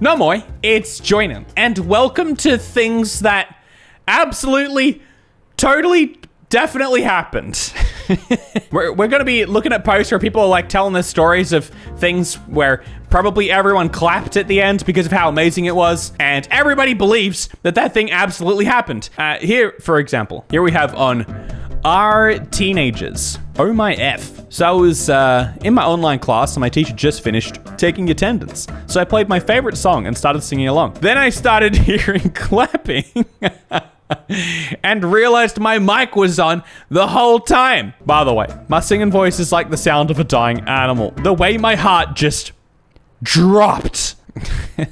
No more, it's Joinen, and welcome to things that absolutely, totally, definitely happened. We're going to be looking at posts where people are like telling us stories of things where probably everyone clapped at the end because of how amazing it was, and everybody believes that that thing absolutely happened. Here, for example, here we have on Our Teenagers. Oh my F. So I was in my online class and my teacher just finished taking attendance. So I played my favorite song and started singing along. Then I started hearing clapping and realized my mic was on the whole time. By the way, my singing voice is like the sound of a dying animal. The way my heart just dropped.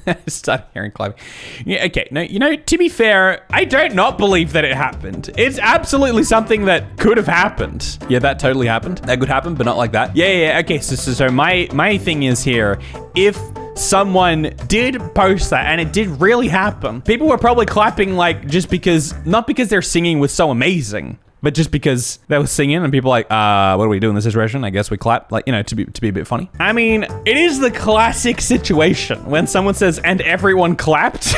I started hearing clapping. Yeah, okay. No, you know, to be fair, I don't not believe that it happened. It's absolutely something that could have happened. Yeah, that totally happened. That could happen, but not like that. Yeah. Okay, so my thing is here, if someone did post that and it did really happen, people were probably clapping like just because, not because their singing was so amazing, but just because they were singing and people like, what do we do in this situation? I guess we clap, like, you know, to be a bit funny. I mean, it is the classic situation when someone says, and everyone clapped.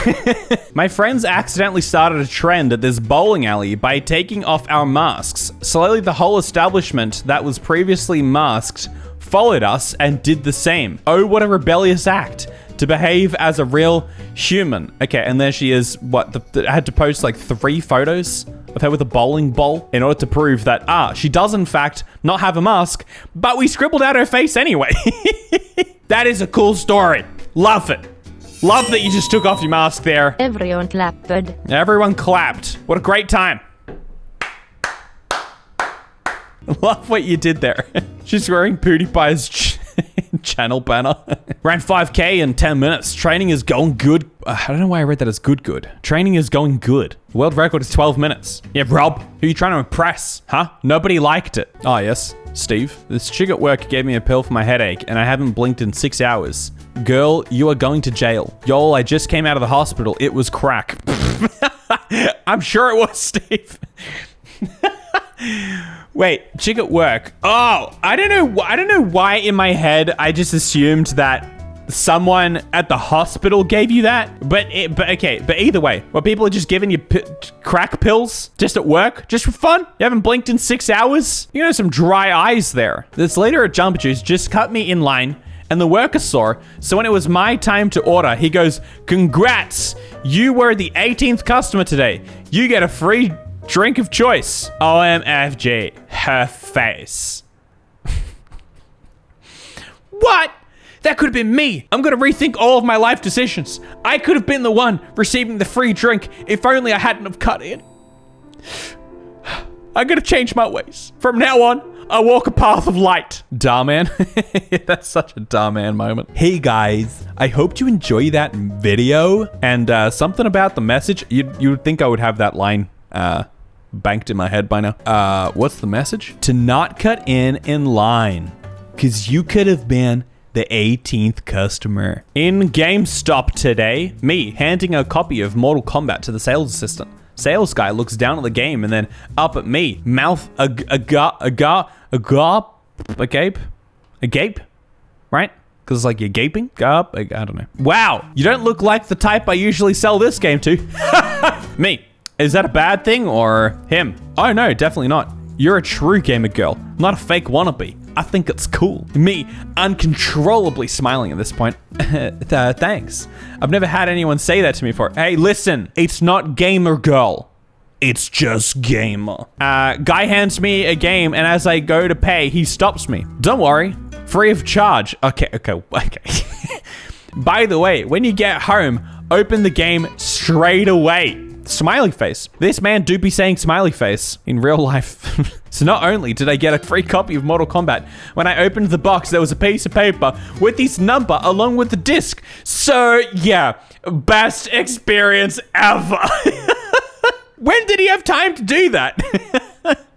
My friends accidentally started a trend at this bowling alley by taking off our masks. Slowly, the whole establishment that was previously masked followed us and did the same. Oh, what a rebellious act to behave as a real human. Okay, and there she is. I had to post like 3 photos of her with a bowling ball in order to prove that, she does in fact not have a mask, but we scribbled out her face anyway. That is a cool story. Love it. Love that you just took off your mask there. Everyone clapped. Everyone clapped. What a great time. Love what you did there. She's wearing PewDiePie's channel banner. Ran 5K in 10 minutes. Training is going good. I don't know why I read that as good. Training is going good. World record is 12 minutes. Yeah, Rob, who are you trying to impress? Huh? Nobody liked it. Oh, yes. Steve, this chick at work gave me a pill for my headache and I haven't blinked in 6 hours. Girl, you are going to jail. Y'all, I just came out of the hospital. It was crack. I'm sure it was, Steve. Wait, chick at work. Oh, I don't know why in my head I just assumed that someone at the hospital gave you that. But either way, were people just giving you crack pills just at work, just for fun? You haven't blinked in 6 hours? You know, some dry eyes there. This leader at Jumper Juice just cut me in line and the worker saw, so when it was my time to order, he goes, "Congrats, you were the 18th customer today. You get a free drink of choice." OMFG. Her face. What? That could have been me. I'm gonna rethink all of my life decisions. I could have been the one receiving the free drink if only I hadn't have cut in. I'm gonna change my ways. From now on, I walk a path of light. Dar man. That's such a dar man moment. Hey guys, I hope you enjoy that video. And something about the message, you'd think I would have that line banked in my head by now. What's the message? To not cut in line, because you could have been the 18th customer. In GameStop today, me handing a copy of Mortal Kombat to the sales assistant. Sales guy looks down at the game and then up at me. Mouth agape, right? Because it's like you're gaping? I don't know. Wow, you don't look like the type I usually sell this game to. Me. Is that a bad thing or him? Oh no, definitely not. You're a true gamer girl, not a fake wannabe. I think it's cool. Me, uncontrollably smiling at this point. Thanks. I've never had anyone say that to me before. Hey, listen, it's not gamer girl. It's just gamer. Guy hands me a game and as I go to pay, he stops me. Don't worry, free of charge. Okay. By the way, when you get home, open the game straight away. Smiley face. This man do be saying smiley face in real life. So not only did I get a free copy of Mortal Kombat, when I opened the box, there was a piece of paper with his number along with the disc. So yeah, best experience ever. When did he have time to do that?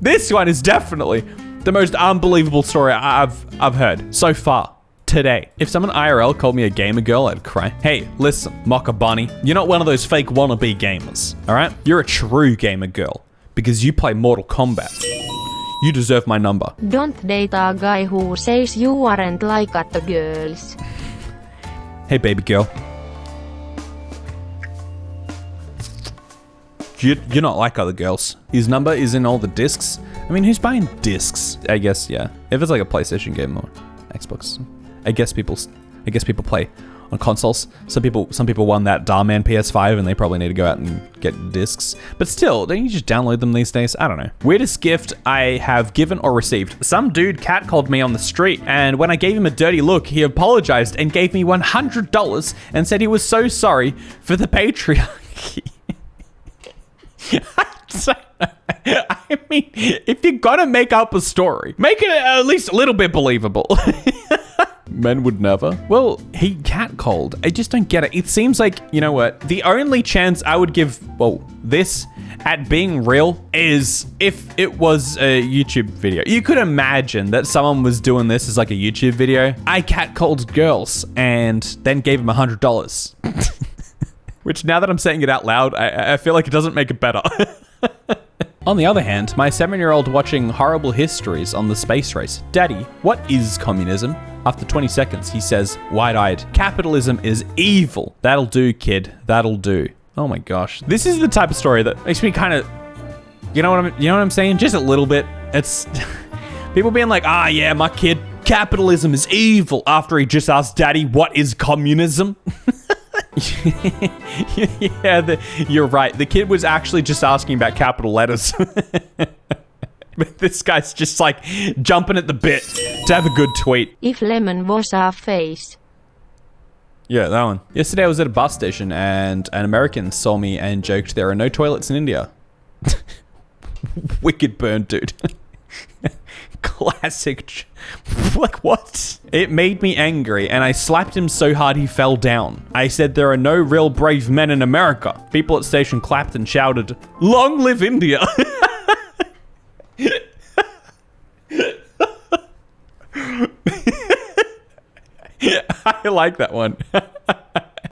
This one is definitely the most unbelievable story I've heard so far. Today. If someone IRL called me a gamer girl, I'd cry. Hey, listen, Mocha Bunny, you're not one of those fake wannabe gamers, all right? You're a true gamer girl because you play Mortal Kombat. You deserve my number. Don't date a guy who says you aren't like other girls. Hey, baby girl. You're not like other girls. His number is in all the discs. I mean, who's buying discs? I guess, yeah. If it's like a PlayStation game or Xbox, I guess people play on consoles. Some people won that Darman PS5 and they probably need to go out and get discs. But still, don't you just download them these days? I don't know. Weirdest gift I have given or received. Some dude catcalled me on the street, and when I gave him a dirty look, he apologized and gave me $100 and said he was so sorry for the patriarchy. I mean, if you're gonna make up a story, make it at least a little bit believable. Men would never. Well, he catcalled. I just don't get it. It seems like, you know what? The only chance I would give, this at being real is if it was a YouTube video. You could imagine that someone was doing this as like a YouTube video. I catcalled girls and then gave him $100. Which now that I'm saying it out loud, I feel like it doesn't make it better. On the other hand, my 7-year-old watching horrible histories on the space race. Daddy, what is communism? After 20 seconds, he says, wide-eyed, capitalism is evil. That'll do, kid. That'll do. Oh my gosh. This is the type of story that makes me kind of, you know what I'm saying? Just a little bit. It's people being like, yeah, my kid, capitalism is evil, after he just asked Daddy, what is communism? Yeah, you're right. The kid was actually just asking about capital letters. But this guy's just like jumping at the bit to have a good tweet. If lemon was a face. Yeah, that one. Yesterday I was at a bus station and an American saw me and joked there are no toilets in India. Wicked burn, dude. Classic. Like, what? It made me angry and I slapped him so hard he fell down. I said there are no real brave men in America. People at station clapped and shouted, long live India. I like that one.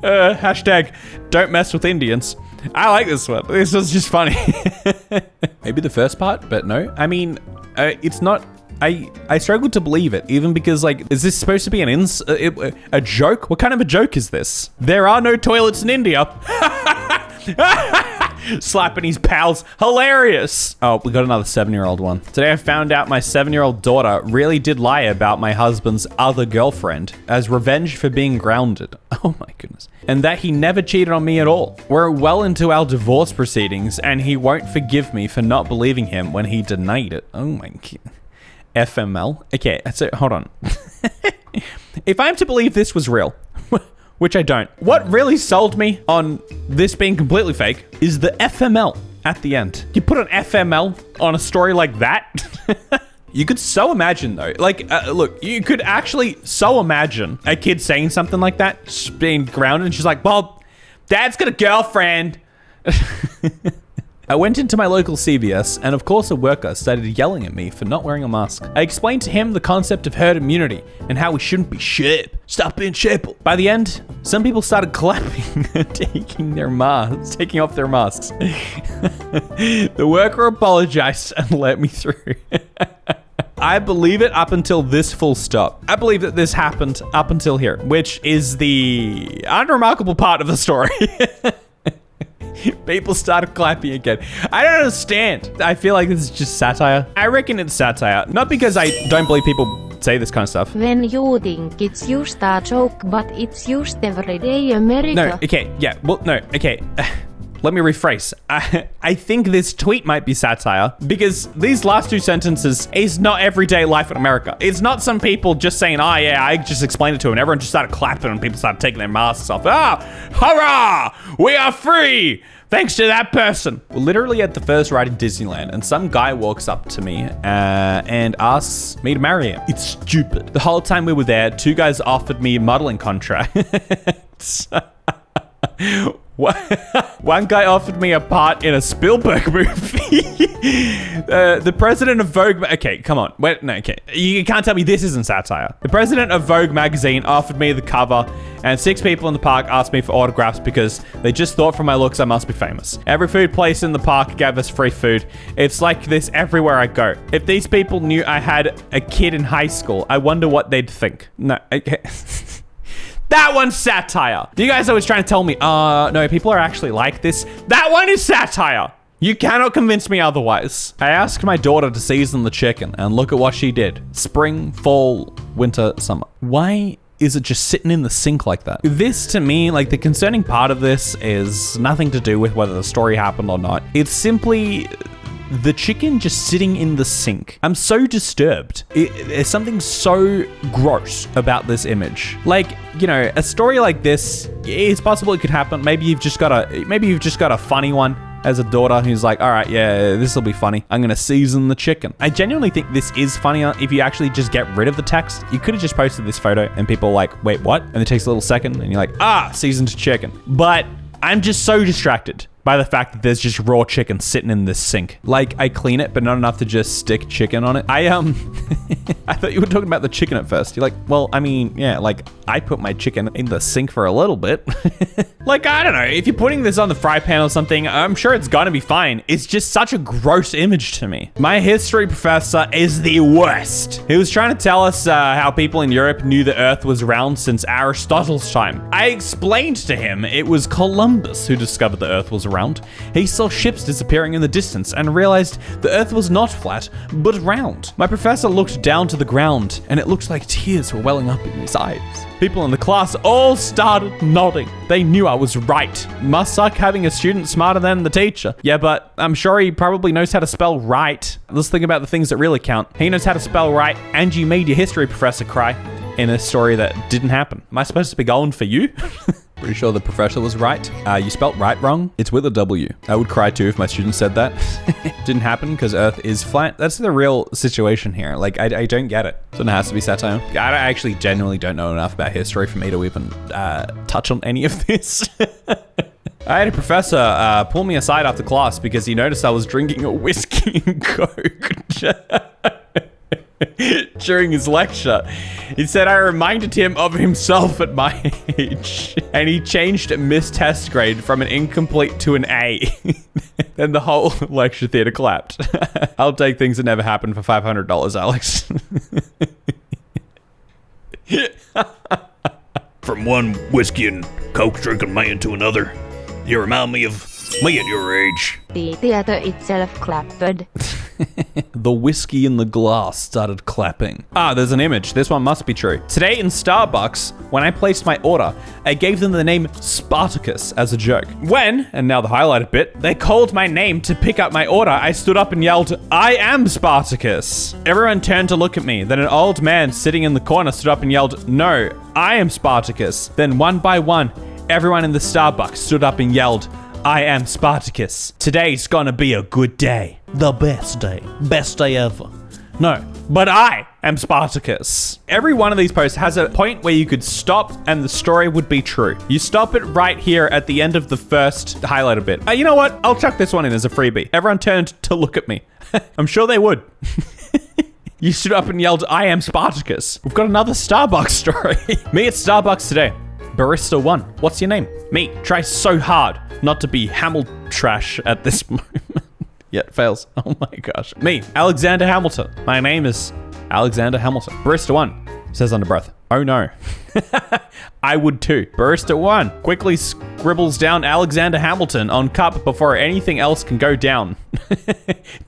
Hashtag don't mess with Indians. I like this one. This was just funny. Maybe the first part, but no. I mean, it's not. I struggle to believe it, even because, like, is this supposed to be a joke? What kind of a joke is this? There are no toilets in India. Slapping his pals. Hilarious. Oh, we got another 7-year-old one. Today I found out my 7-year-old daughter really did lie about my husband's other girlfriend as revenge for being grounded. Oh my goodness. And that he never cheated on me at all. We're well into our divorce proceedings and he won't forgive me for not believing him when he denied it. Oh my god. FML. Okay, so hold on. If I'm to believe this was real, which I don't, what really sold me on this being completely fake is the FML at the end. You put an FML on a story like that? You could so imagine though, like, look, you could actually so imagine a kid saying something like that, being grounded, and she's like, well, Dad's got a girlfriend. I went into my local CVS, and of course a worker started yelling at me for not wearing a mask. I explained to him the concept of herd immunity and how we shouldn't be sharp. Stop being sharp. By the end, some people started clapping and taking off their masks. The worker apologized and let me through. I believe it up until this full stop. I believe that this happened up until here, which is the unremarkable part of the story. People started clapping again. I don't understand. I feel like this is just satire. I reckon it's satire. Not because I don't believe people say this kind of stuff. When you think it's just a joke, but it's used every day, America. No, okay, yeah, well, no, okay. Let me rephrase. I think this tweet might be satire because these last two sentences is not everyday life in America. It's not some people just saying, oh yeah, I just explained it to him and everyone just started clapping and people started taking their masks off. Hurrah! We are free! Thanks to that person. We're literally at the first ride in Disneyland and some guy walks up to me and asks me to marry him. It's stupid. The whole time we were there, 2 guys offered me modeling contracts. One guy offered me a part in a Spielberg movie. The president of Vogue... Okay, come on. Wait, no, okay. You can't tell me this isn't satire. The president of Vogue magazine offered me the cover, and 6 people in the park asked me for autographs because they just thought from my looks I must be famous. Every food place in the park gave us free food. It's like this everywhere I go. If these people knew I had a kid in high school, I wonder what they'd think. No, okay. That one's satire. You guys always trying to tell me, no, people are actually like this. That one is satire. You cannot convince me otherwise. I asked my daughter to season the chicken and look at what she did. Spring, fall, winter, summer. Why is it just sitting in the sink like that? This, to me, like, the concerning part of this is nothing to do with whether the story happened or not. It's simply the chicken just sitting in the sink. I'm so disturbed. There's something so gross about this image. Like, you know, a story like this, it's possible it could happen. Maybe you've just got a funny one as a daughter who's like, all right, yeah, this will be funny. I'm gonna season the chicken. I genuinely think this is funnier if you actually just get rid of the text. You could have just posted this photo and people are like, wait, what? And it takes a little second and you're like, seasoned chicken. But I'm just so distracted by the fact that there's just raw chicken sitting in this sink. Like, I clean it, but not enough to just stick chicken on it. I thought you were talking about the chicken at first. You're like, well, I mean, yeah, like, I put my chicken in the sink for a little bit. Like, I don't know, if you're putting this on the fry pan or something, I'm sure it's gonna be fine. It's just such a gross image to me. My history professor is the worst. He was trying to tell us how people in Europe knew the Earth was round since Aristotle's time. I explained to him it was Columbus who discovered the Earth was round. He saw ships disappearing in the distance and realized the Earth was not flat, but round. My professor looked down to the ground, and it looked like tears were welling up in his eyes. People in the class all started nodding. They knew I was right. Must suck having a student smarter than the teacher. Yeah, but I'm sure he probably knows how to spell right. Let's think about the things that really count. He knows how to spell right, and you made your history professor cry in a story that didn't happen. Am I supposed to be going for you? Pretty sure the professor was right. You spelt right wrong. It's with a W. I would cry too if my student said that. Didn't happen because Earth is flat. That's the real situation here. Like, I don't get it. So it has to be satire. I actually genuinely don't know enough about history for me to even touch on any of this. I had a professor pull me aside after class because he noticed I was drinking a whiskey and Coke during his lecture. He said I reminded him of himself at my age, and he changed a missed test grade from an incomplete to an A. Then the whole lecture theater clapped. I'll take things that never happened for $500, Alex. From one whiskey and Coke drinking man to another, you remind me of me at your age. The theater itself clapped. The whiskey in the glass started clapping. There's an image. This one must be true. Today in Starbucks, when I placed my order, I gave them the name Spartacus as a joke. When, and now the highlighted bit, they called my name to pick up my order, I stood up and yelled, I am Spartacus. Everyone turned to look at me. Then an old man sitting in the corner stood up and yelled, no, I am Spartacus. Then one by one, everyone in the Starbucks stood up and yelled, I am Spartacus. Today's gonna be a good day. The best day. Best day ever. No, but I am Spartacus. Every one of these posts has a point where you could stop and the story would be true. You stop it right here at the end of the first highlighted bit. You know what? I'll chuck this one in as a freebie. Everyone turned to look at me. I'm sure they would. You stood up and yelled, I am Spartacus. We've got another Starbucks story. Me at Starbucks today. Barista 1. What's your name? Me. Try so hard not to be Hamil trash at this moment. Yet fails. Oh my gosh. Me, Alexander Hamilton. My name is Alexander Hamilton. Barista 1 says under breath, oh no. I would too. Barista 1 quickly scribbles down Alexander Hamilton on cup before anything else can go down.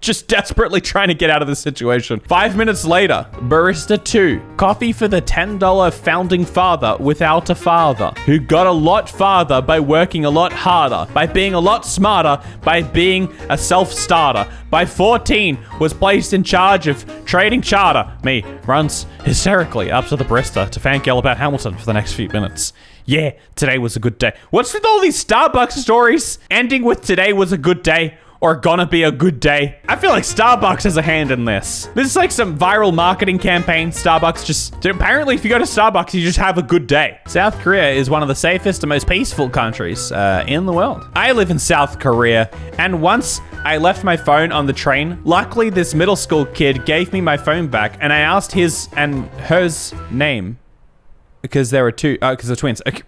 Just desperately trying to get out of this situation. 5 minutes later, Barista 2, coffee for the $10 founding father without a father, who got a lot farther by working a lot harder, by being a lot smarter, by being a self-starter. By 14, was placed in charge of trading charter. Me, runs hysterically up to the barista to fangirl about Hamilton for the next few minutes. Yeah, today was a good day. What's with all these Starbucks stories ending with today was a good day or gonna be a good day? I feel like Starbucks has a hand in this. This is like some viral marketing campaign. Starbucks just, apparently if you go to Starbucks, you just have a good day. South Korea is one of the safest and most peaceful countries in the world. I live in South Korea, and once I left my phone on the train. Luckily, this middle school kid gave me my phone back, and I asked his and hers name. because there were two. Oh, because they're twins. Okay.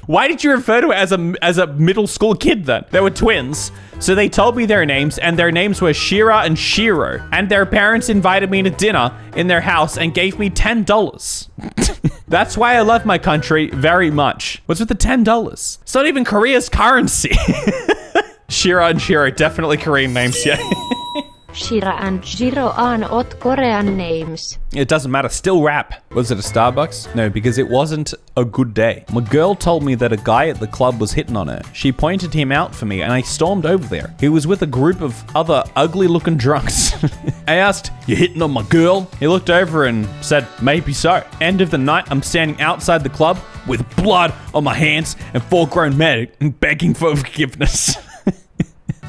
Why did you refer to it as a middle school kid then? They were twins. So they told me their names, and their names were Shira and Shiro. And their parents invited me to dinner in their house and gave me $10. That's why I love my country very much. What's with the $10? It's not even Korea's currency. Shira and Shiro, definitely Korean names, yeah. Shira and Shiro are not Korean names. It doesn't matter, still rap. Was it a Starbucks? No, because it wasn't a good day. My girl told me that a guy at the club was hitting on her. She pointed him out for me and I stormed over there. He was with a group of other ugly looking drunks. I asked, "You hitting on my girl?" He looked over and said, "Maybe so." End of the night, I'm standing outside the club with blood on my hands and 4 grown men begging for forgiveness.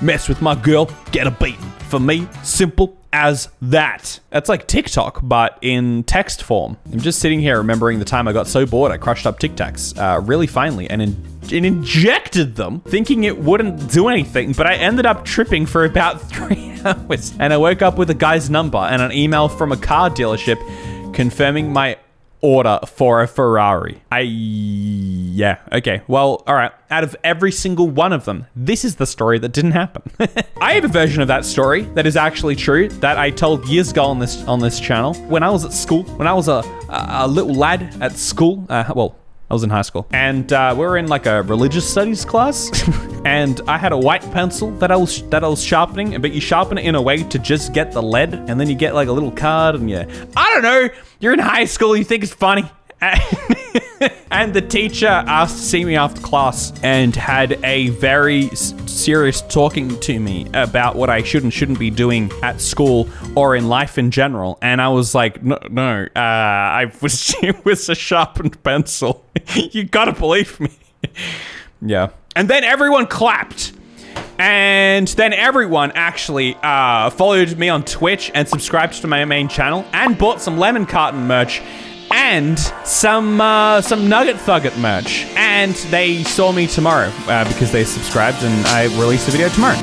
Mess with my girl, get a beating. For me, simple as that. That's like TikTok, but in text form. I'm just sitting here remembering the time I got so bored I crushed up Tic Tacs really finely and injected them, thinking it wouldn't do anything, but I ended up tripping for about 3 hours. And I woke up with a guy's number and an email from a car dealership confirming my order for a Ferrari. Yeah, okay. Well, all right. Out of every single one of them, this is the story that didn't happen. I have a version of that story that is actually true that I told years ago on this channel. When I was at school, when I was a little lad at school, I was in high school, and we were in like a religious studies class, and I had a white pencil that I was sharpening, but you sharpen it in a way to just get the lead, and then you get like a little card, and I don't know, you're in high school, you think it's funny. And the teacher asked to see me after class and had a very serious talking to me about what I should and shouldn't be doing at school or in life in general. And I was like, no, it was a sharpened pencil. You gotta believe me. Yeah. And then everyone clapped. And then everyone actually followed me on Twitch and subscribed to my main channel and bought some Lemon Carton merch and some Nugget Thugget merch. And they saw me tomorrow because they subscribed and I release a video tomorrow.